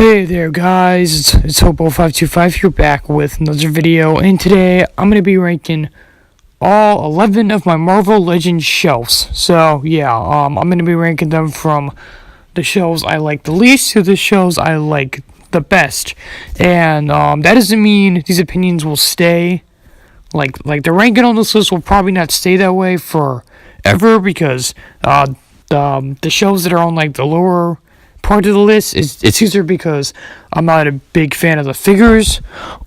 Hey there guys, it's Hobo525 here back with another video, and today I'm going to be ranking all 11 of my Marvel Legends shelves. So yeah, I'm going to be ranking them from the shelves I like the least to the shelves I like the best. And that doesn't mean these opinions will stay, like the ranking on this list will probably not stay that way forever, because the shelves that are on like the lower part of the list it's either because I'm not a big fan of the figures,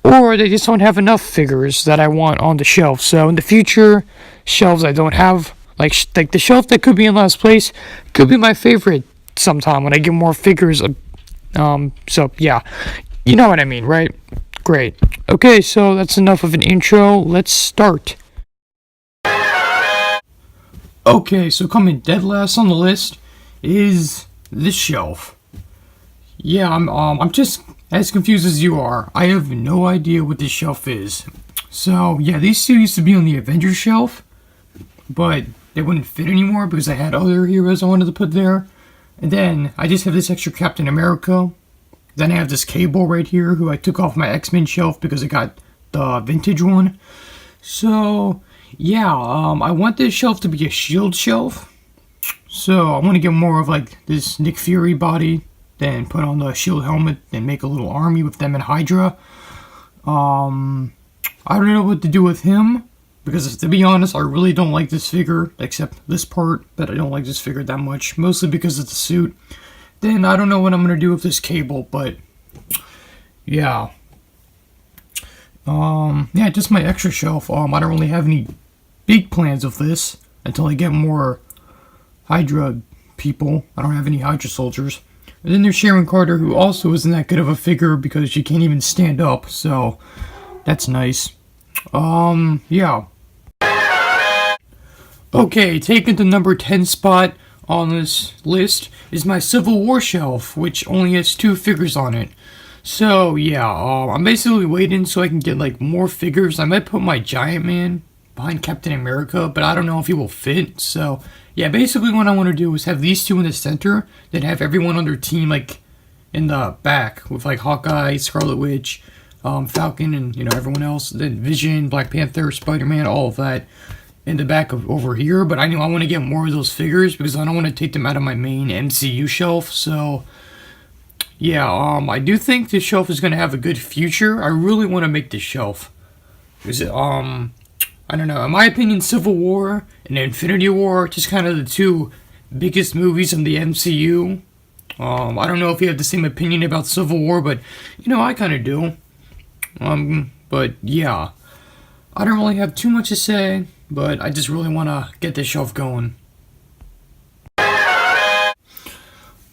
or they just don't have enough figures that I want on the shelf. So in the future, shelves I don't have, like the shelf that could be in last place, could be my favorite sometime when I get more figures. So yeah, you know what I mean, right? Great. Okay, so that's enough of an intro. Let's start. Okay, so coming dead last on the list is this shelf. Yeah, I'm just as confused as you are. I have no idea what this shelf is. So yeah, these two used to be on the Avengers shelf, but they wouldn't fit anymore because I had other heroes I wanted to put there. And then I just have this extra Captain America. Then I have this Cable right here, who I took off my X-Men shelf because I got the vintage one. So yeah, I want this shelf to be a shield shelf. So I want to get more of like this Nick Fury body, then put on the shield helmet, and make a little army with them and Hydra. I don't know what to do with him, because to be honest, I really don't like this figure, except this part, but I don't like this figure that much, mostly because of the suit. Then I don't know what I'm going to do with this Cable, but yeah. Yeah, just my extra shelf. I don't really have any big plans of this until I get more Hydra people. I don't have any Hydra soldiers. And then there's Sharon Carter, who also isn't that good of a figure because she can't even stand up, so that's nice. Yeah. Okay, taking the number 10 spot on this list is my Civil War shelf, which only has 2 figures on it. So yeah, I'm basically waiting so I can get like more figures. I might put my Giant Man behind Captain America, but I don't know if he will fit. So yeah, basically what I want to do is have these two in the center, then have everyone on their team like in the back with like Hawkeye, Scarlet Witch, Falcon, and everyone else. Then Vision, Black Panther, Spider-Man, all of that in the back of over here. But I want to get more of those figures because I don't want to take them out of my main MCU shelf. So yeah, I do think this shelf is gonna have a good future. I really want to make this shelf. Is it I don't know. In my opinion, Civil War and Infinity War are just kind of the 2 biggest movies in the MCU. I don't know if you have the same opinion about Civil War, but I kind of do. But yeah, I don't really have too much to say, but I just really want to get this shelf going.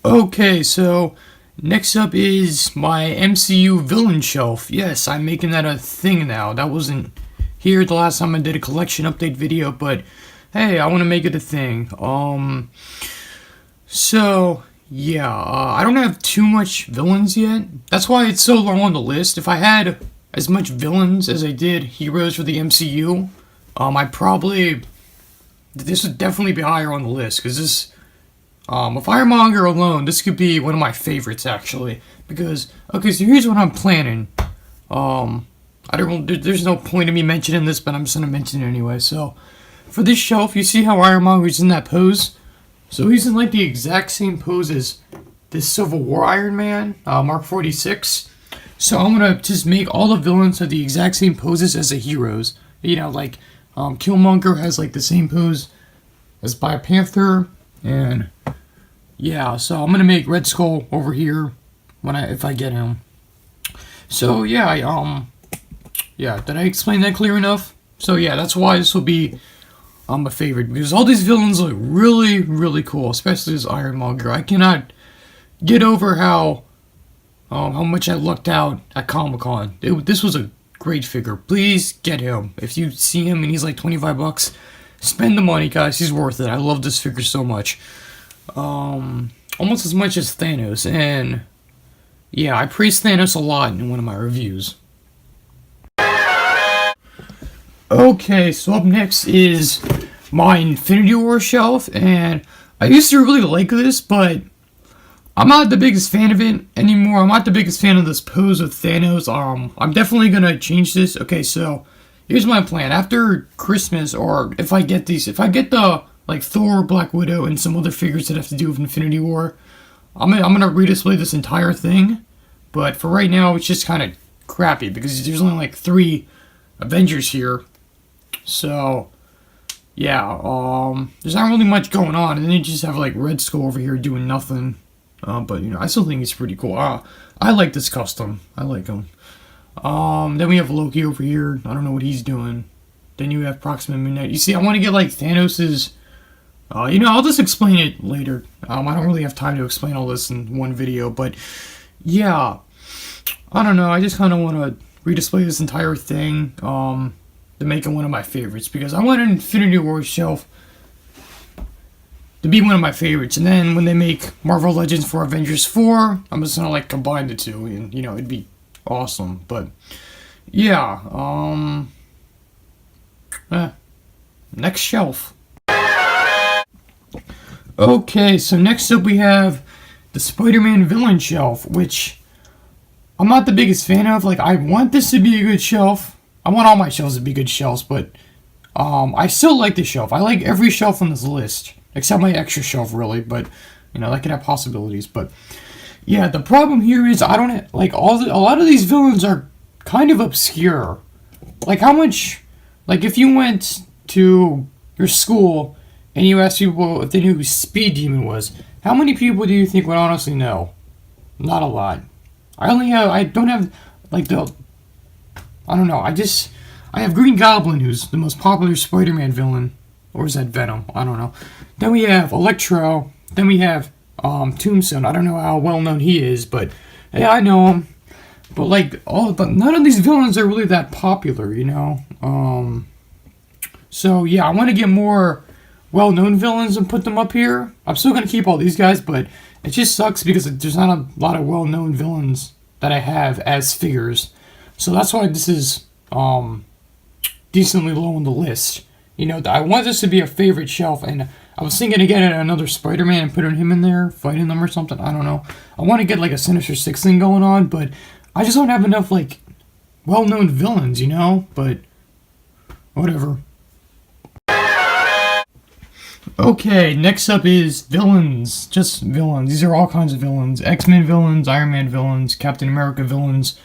Okay, so next up is my MCU villain shelf. Yes, I'm making that a thing now. That wasn't here the last time I did a collection update video, but hey, I want to make it a thing. So yeah, I don't have too much villains yet. That's why it's so low on the list. If I had as much villains as I did heroes for the MCU, this would definitely be higher on the list, because this, with Ironmonger alone, this could be one of my favorites actually. Because okay, so here's what I'm planning. There's no point in me mentioning this, but I'm just gonna mention it anyway. So, for this shelf, you see how Ironmonger's in that pose? So he's in like the exact same pose as this Civil War Iron Man, Mark 46. So I'm gonna just make all the villains have the exact same poses as the heroes. Like Killmonger has like the same pose as Black Panther, and yeah. So I'm gonna make Red Skull over here if I get him. So yeah, yeah, did I explain that clear enough? So yeah, that's why this will be my favorite, because all these villains look really, really cool, especially this Ironmonger. I cannot get over how much I lucked out at Comic-Con. This was a great figure. Please get him. If you see him and he's like $25, spend the money, guys. He's worth it. I love this figure so much. Almost as much as Thanos, and yeah, I praised Thanos a lot in one of my reviews. Okay, so up next is my Infinity War shelf, and I used to really like this, but I'm not the biggest fan of it anymore. I'm not the biggest fan of this pose with Thanos. I'm definitely gonna change this. Okay, so here's my plan. After Christmas, or if I get the like Thor, Black Widow, and some other figures that have to do with Infinity War, I'm gonna redisplay this entire thing. But for right now, it's just kind of crappy because there's only like 3 Avengers here. So yeah, there's not really much going on, and then you just have like Red Skull over here doing nothing. But you know, I still think he's pretty cool. I like this custom. I like him. Then we have Loki over here. I don't know what he's doing. Then you have Proxima Midnight. You see, I want to get like Thanos's. You know, I'll just explain it later. I don't really have time to explain all this in one video, but yeah, I don't know. I just kind of want to redisplay this entire thing. To make it one of my favorites because I want an Infinity War shelf to be one of my favorites, and then when they make Marvel Legends for Avengers 4, I'm just gonna like combine the two, and you know, it'd be awesome. But yeah, next shelf. Okay, so next up we have the Spider-Man villain shelf, which I'm not the biggest fan of. Like, I want this to be a good shelf. I want all my shelves to be good shelves, but I still like this shelf. I like every shelf on this list. Except my extra shelf, really, but, you know, that could have possibilities, but, yeah, the problem here is I don't have, like, a lot of these villains are kind of obscure. Like, how much, like, if you went to your school and you asked people if they knew who Speed Demon was, how many people do you think would honestly know? Not a lot. I don't have, like, I don't know, I have Green Goblin, who's the most popular Spider-Man villain. Or is that Venom? I don't know. Then we have Electro. Then we have Tombstone. I don't know how well known he is, but yeah, I know him. But like none of these villains are really that popular, you know. So yeah, I want to get more well-known villains and put them up here. I'm still gonna keep all these guys, but it just sucks because there's not a lot of well-known villains that I have as figures. So that's why this is decently low on the list. You know, I want this to be a favorite shelf, and I was thinking of getting another Spider-Man and putting him in there, fighting them or something. I don't know. I want to get like a Sinister Six thing going on, but I just don't have enough like well-known villains, you know. But whatever. Okay, next up is villains. Just villains. These are all kinds of villains: X-Men villains, Iron Man villains, Captain America villains,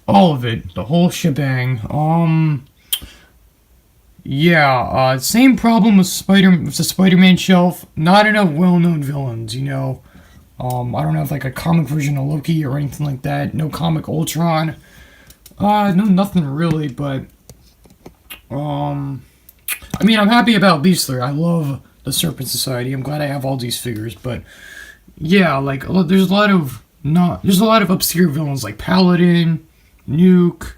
all of it, the whole shebang. Yeah, same problem with the Spider-Man shelf. Not enough well-known villains, you know. I don't have like a comic version of Loki or anything like that. No comic Ultron. No, nothing really, but I mean, I'm happy about these 3. I love the Serpent Society. I'm glad I have all these figures, but yeah, like there's a lot of obscure villains like Paladin, Nuke,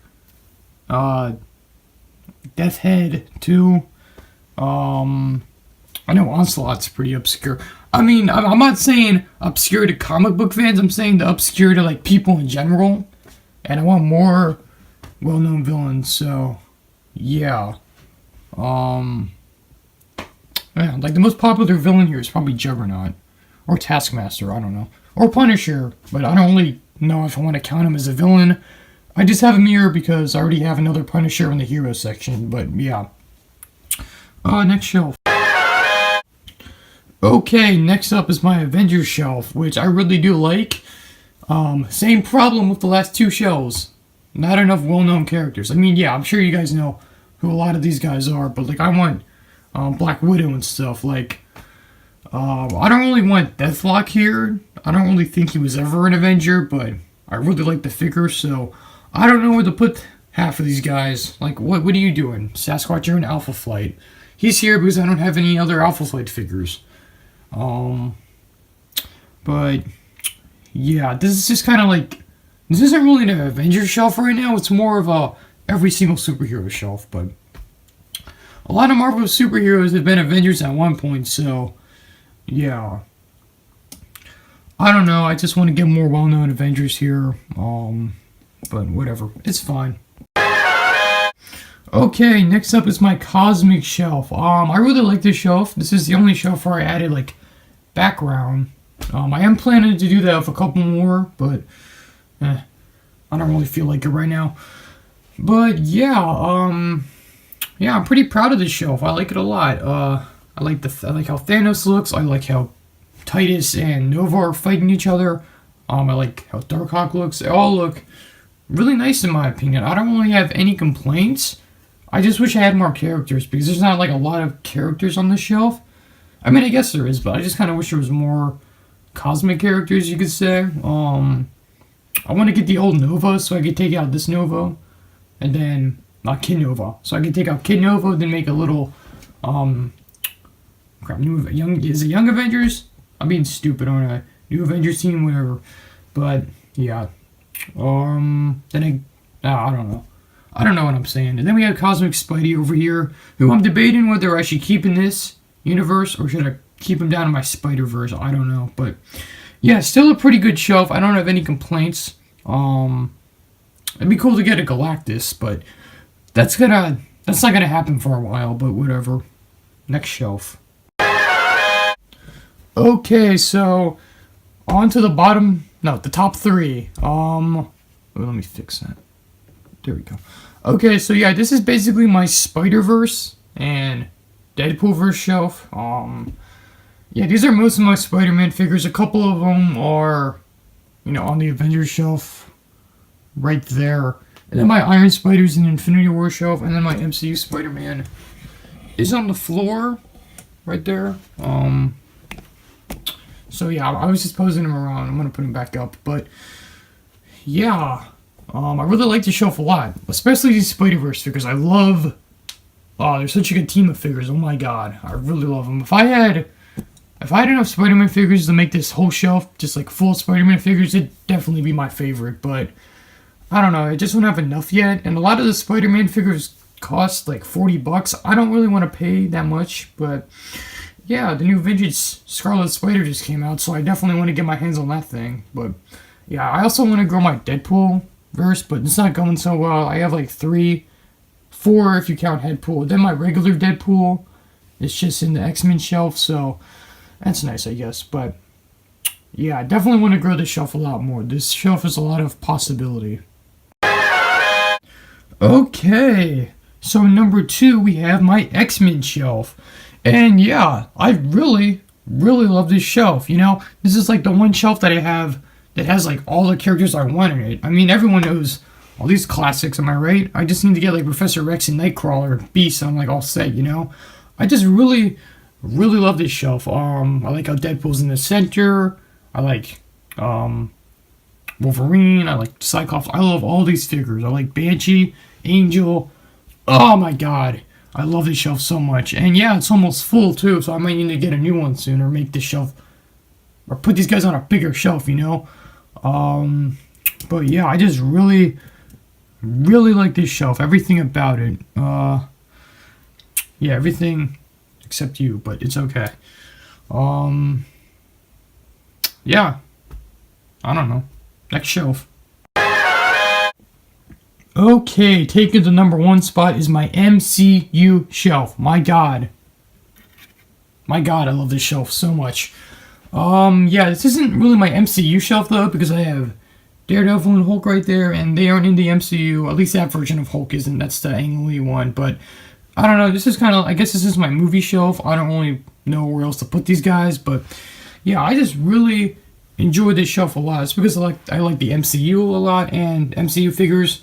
Death Head, too. I know Onslaught's pretty obscure. I mean, I'm not saying obscure to comic book fans. I'm saying the obscure to, like, people in general. And I want more well-known villains, so, yeah. Yeah, like, the most popular villain here is probably Juggernaut. Or Taskmaster, I don't know. Or Punisher, but I don't really know if I want to count him as a villain. I just have him here because I already have another Punisher in the hero section, but yeah. Next shelf. Okay, next up is my Avengers shelf, which I really do like. Same problem with the last 2 shelves. Not enough well-known characters. I mean, yeah, I'm sure you guys know who a lot of these guys are, but like I want Black Widow and stuff. Like, I don't really want Deathlock here. I don't really think he was ever an Avenger, but I really like the figure, so I don't know where to put half of these guys. Like, what are you doing? Sasquatch, you're in Alpha Flight. He's here because I don't have any other Alpha Flight figures. But, yeah, this is just kind of like, this isn't really an Avengers shelf right now. It's more of a every single superhero shelf, but a lot of Marvel superheroes have been Avengers at one point, so, yeah. I don't know, I just want to get more well-known Avengers here, but whatever, it's fine. Okay, next up is my Cosmic Shelf. I really like this shelf. This is the only shelf where I added, like, background. I am planning to do that with a couple more, but I don't really feel like it right now. But yeah, yeah, I'm pretty proud of this shelf. I like it a lot. I like how Thanos looks. I like how Titus and Nova are fighting each other. I like how Darkhawk looks. They all look really nice in my opinion. I don't really have any complaints. I just wish I had more characters because there's not like a lot of characters on the shelf. I mean, I guess there is, but I just kind of wish there was more cosmic characters, you could say. I want to get the old Nova so I could take out this Nova, and then not Kid Nova, so I could take out Kid Nova, then make a little is it Young Avengers? I'm being stupid on a New Avengers team, whatever. But yeah, I don't know. I don't know what I'm saying. And then we have Cosmic Spidey over here, who I'm debating whether I should keep in this universe or should I keep him down in my Spider-Verse. I don't know, but yeah, still a pretty good shelf. I don't have any complaints. It'd be cool to get a Galactus, but that's not gonna happen for a while. But whatever. Next shelf. Okay, so on to the top three. Let me fix that. There we go. Okay, so yeah, this is basically my Spider-Verse and Deadpool-verse shelf. Yeah, these are most of my Spider-Man figures. A couple of them are, on the Avengers shelf, right there. And then my Iron Spider's in the Infinity War shelf, and then my MCU Spider-Man is on the floor, right there. So yeah, I was just posing him around. I'm gonna put him back up, but yeah, I really like the shelf a lot, especially these Spider-Verse figures. I love. Oh, they're such a good team of figures. Oh my god, I really love them. If I had enough Spider-Man figures to make this whole shelf just like full Spider-Man figures, it'd definitely be my favorite. But I don't know, I just don't have enough yet. And a lot of the Spider-Man figures cost like $40. I don't really want to pay that much, but yeah, the new vintage Scarlet Spider just came out, so I definitely want to get my hands on that thing. But yeah, I also want to grow my Deadpool verse, but it's not going so well. I have like 4 if you count Deadpool. Then my regular Deadpool is just in the X-Men shelf, so that's nice, I guess. But yeah, I definitely want to grow the shelf a lot more. This shelf has a lot of possibility. Okay, so number 2 we have my X-Men shelf. And yeah, I really, really love this shelf. This is like the one shelf that I have that has like all the characters I want in it. I mean, everyone knows all these classics, am I right? I just need to get like Professor Rex and Nightcrawler, Beast, and I'm like all set, I just really, really love this shelf. I like how Deadpool's in the center. I like Wolverine. I like Cyclops. I love all these figures. I like Banshee, Angel. Oh my god. I love this shelf so much. And yeah, it's almost full too, so I might need to get a new one soon or make this shelf, or put these guys on a bigger shelf, But yeah, I just really, really like this shelf. Everything about it. Yeah, everything except you, but it's okay. Yeah. I don't know. Next shelf. Okay, taking the number 1 spot is my MCU shelf. My god, I love this shelf so much. Yeah, this isn't really my MCU shelf though, because I have Daredevil and Hulk right there, and they aren't in the MCU. At least that version of Hulk isn't. That's the Ang Lee one. But I don't know. This is I guess this is my movie shelf. I don't really know where else to put these guys, but yeah, I just really enjoy this shelf a lot. It's because I like the MCU a lot and MCU figures.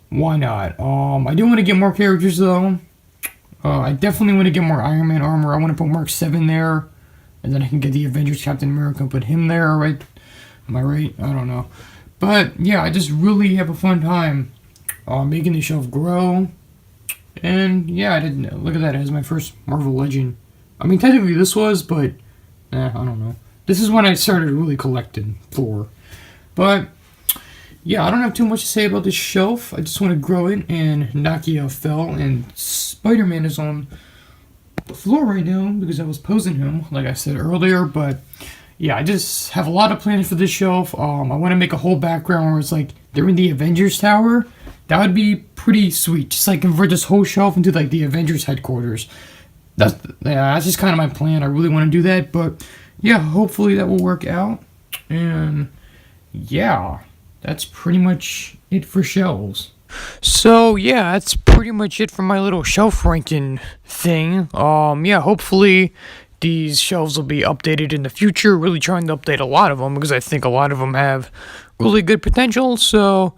Why not? I do want to get more characters though. I definitely want to get more Iron Man armor. I want to put Mark 7 there, and then I can get the Avengers Captain America and put him there, right? Am I right? I don't know. But yeah, I just really have a fun time making the shelf grow. And yeah, I didn't look at that as my first Marvel Legend. I mean, technically this was, but I don't know. This is when I started really collecting Thor. But yeah, I don't have too much to say about this shelf. I just want to grow it, and Nakia fell, and Spider-Man is on the floor right now because I was posing him, like I said earlier. But yeah, I just have a lot of plans for this shelf. I want to make a whole background where it's like they're in the Avengers Tower. That would be pretty sweet. Just like convert this whole shelf into like the Avengers headquarters. That's just kind of my plan. I really want to do that, but yeah, hopefully that will work out. And yeah, that's pretty much it for shelves. So yeah, that's pretty much it for my little shelf ranking thing. Yeah, hopefully these shelves will be updated in the future. Really trying to update a lot of them because I think a lot of them have really good potential. So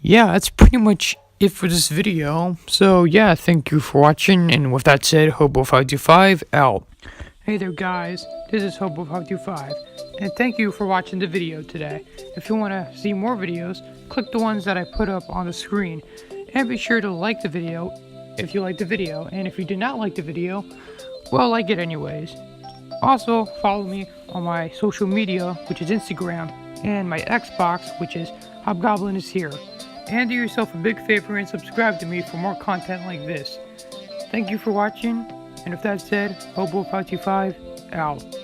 yeah, that's pretty much it for this video. So yeah, thank you for watching. And with that said, Hobo525 out. Hey there guys, this is Hobo525, and thank you for watching the video today. If you want to see more videos, click the ones that I put up on the screen, and be sure to like the video if you like the video, and if you did not like the video, well, like it anyways. Also, follow me on my social media, which is Instagram, and my Xbox, which is Hobgoblin is here. And do yourself a big favor and subscribe to me for more content like this. Thank you for watching. And with that said, Hobo525 out.